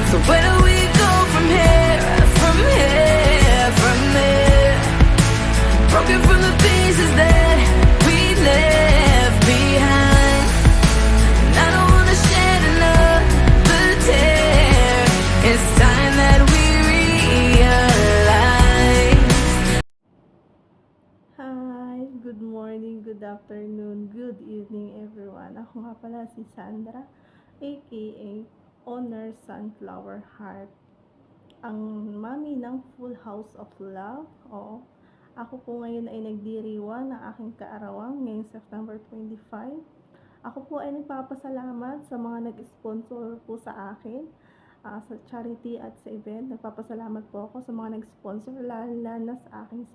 So where do we go from here, from here, from there? Broken from the pieces that we left behind, and I don't wanna shed another tear. It's time that we realize. Hi, good morning, good afternoon, good evening everyone. Ako nga pala si Sandra, aka Honor Sunflower Heart, ang mami ng Full House of Love. Oo, ako po ngayon ay nagdiriwang ng aking kaarawan ngayong September 25. Ako po ay nagpapasalamat sa mga nag-sponsor po sa akin sa charity at sa event. Nagpapasalamat po ako sa mga nag-sponsor, lalo na sa aking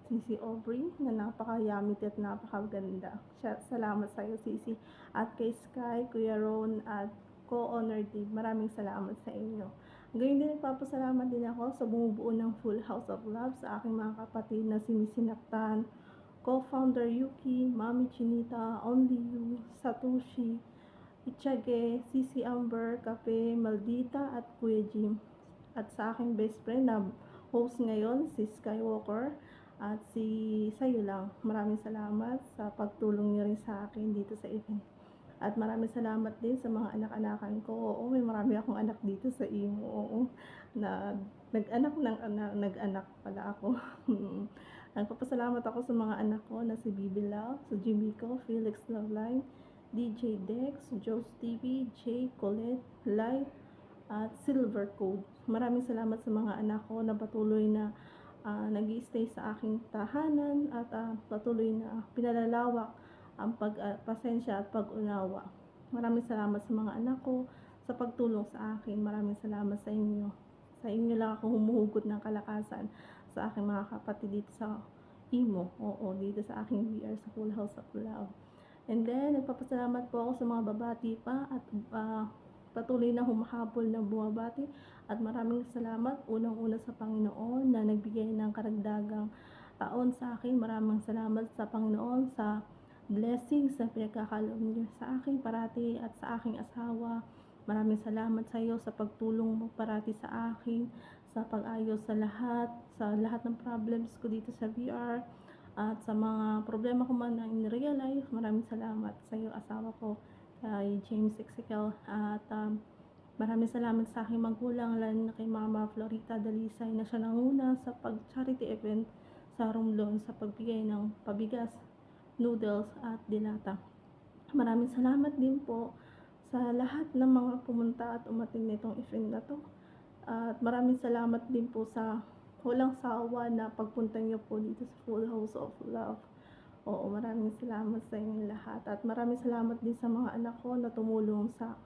Sisi Aubrey, na napaka-yummy at napakaganda. Salamat sa iyo, Sisi. At kay Sky, Kuya Ron, at co-owner Dave, maraming salamat sa inyo. Ngayon din nagpapasalamat din ako sa bumubuo ng Full House of Love, sa aking mga kapatid na si Miss Sinaktan, co-founder Yuki, Mami Chinita, Only You, Satoshi, Ichage, Sisi Amber, Cafe, Maldita, at Kuya Jim. At sa aking best friend na host ngayon, si Skywalker, at sayo lang. Maraming salamat sa pagtulong niyo rin sa akin dito sa event. At maraming salamat din sa mga anak-anakan ko. Oo, may marami akong anak dito sa Imo. Oo, nag-anak pala ako. Nagpapasalamat ako sa mga anak ko na si Bibi Love, si Jimiko, Felix Loveline, DJ Dex, Joe Stevie, Jay, Colette, Light, at Silver Code. Maraming salamat sa mga anak ko na patuloy na nag-i-stay sa aking tahanan at patuloy na pinalalawak ang pasensya at pag-unawa. Maraming salamat sa mga anak ko sa pagtulong sa akin. Maraming salamat sa inyo. Sa inyo lang ako humuhugot ng kalakasan sa aking mga kapatid dito sa Imo. Oo, dito sa aking VR sa Full House of Love. And then, nagpapasalamat po ako sa mga babati pa at patuloy na humahabol ng bumabati, at maraming salamat unang-una sa Panginoon na nagbigay ng karagdagang taon sa akin. Maraming salamat sa Panginoon sa blessings na pinagkakaloob niyo sa akin parati at sa aking asawa. Maraming salamat sa iyo sa pagtulong mo parati sa akin, sa pag-ayos sa lahat ng problems ko dito sa VR, at sa mga problema ko man na in real life. Maraming salamat sa iyo, asawa ko, kay James Ezekiel, at maraming salamat sa aking magulang, lalo na kay Mama Florita Dalisay na siya nanguna sa pag-charity event sa Romblon sa pagbigay ng pabigas, noodles at dilata. Maraming salamat din po sa lahat ng mga pumunta at umating nitong event na to. At maraming salamat din po sa walang sawa na pagpunta niyo po dito sa Full House of Love. Oo, maraming salamat sa inyo lahat. At maraming salamat din sa mga anak ko na tumulong sa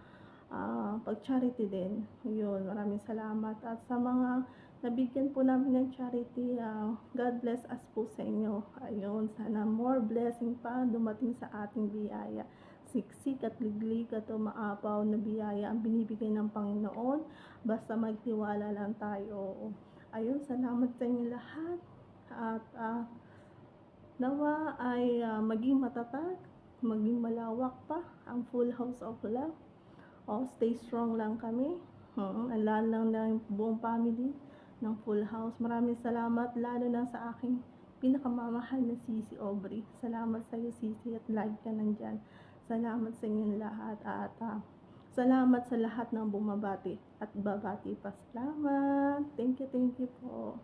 pag-charity din. Yun, maraming salamat. At sa mga nabigyan po namin ng charity, God bless us po sa inyo. Ayun, sana more blessing pa dumating sa ating biyaya. Siksik at liglig at maapaw na biyaya ang binibigay ng Panginoon. Basta magtiwala lang tayo. Ayun, salamat sa inyo lahat. At nawa ay maging matatag, maging malawak pa ang Full House of Love. Stay strong lang kami. Lalo lang ng buong family ng Full House. Maraming salamat, lalo na sa aking pinakamamahal na Sisi Aubrey. Salamat sa iyo, Sisi, at lagi ka nandyan. Salamat sa inyong lahat, at salamat sa lahat ng bumabati at babati pa. Salamat. Thank you po.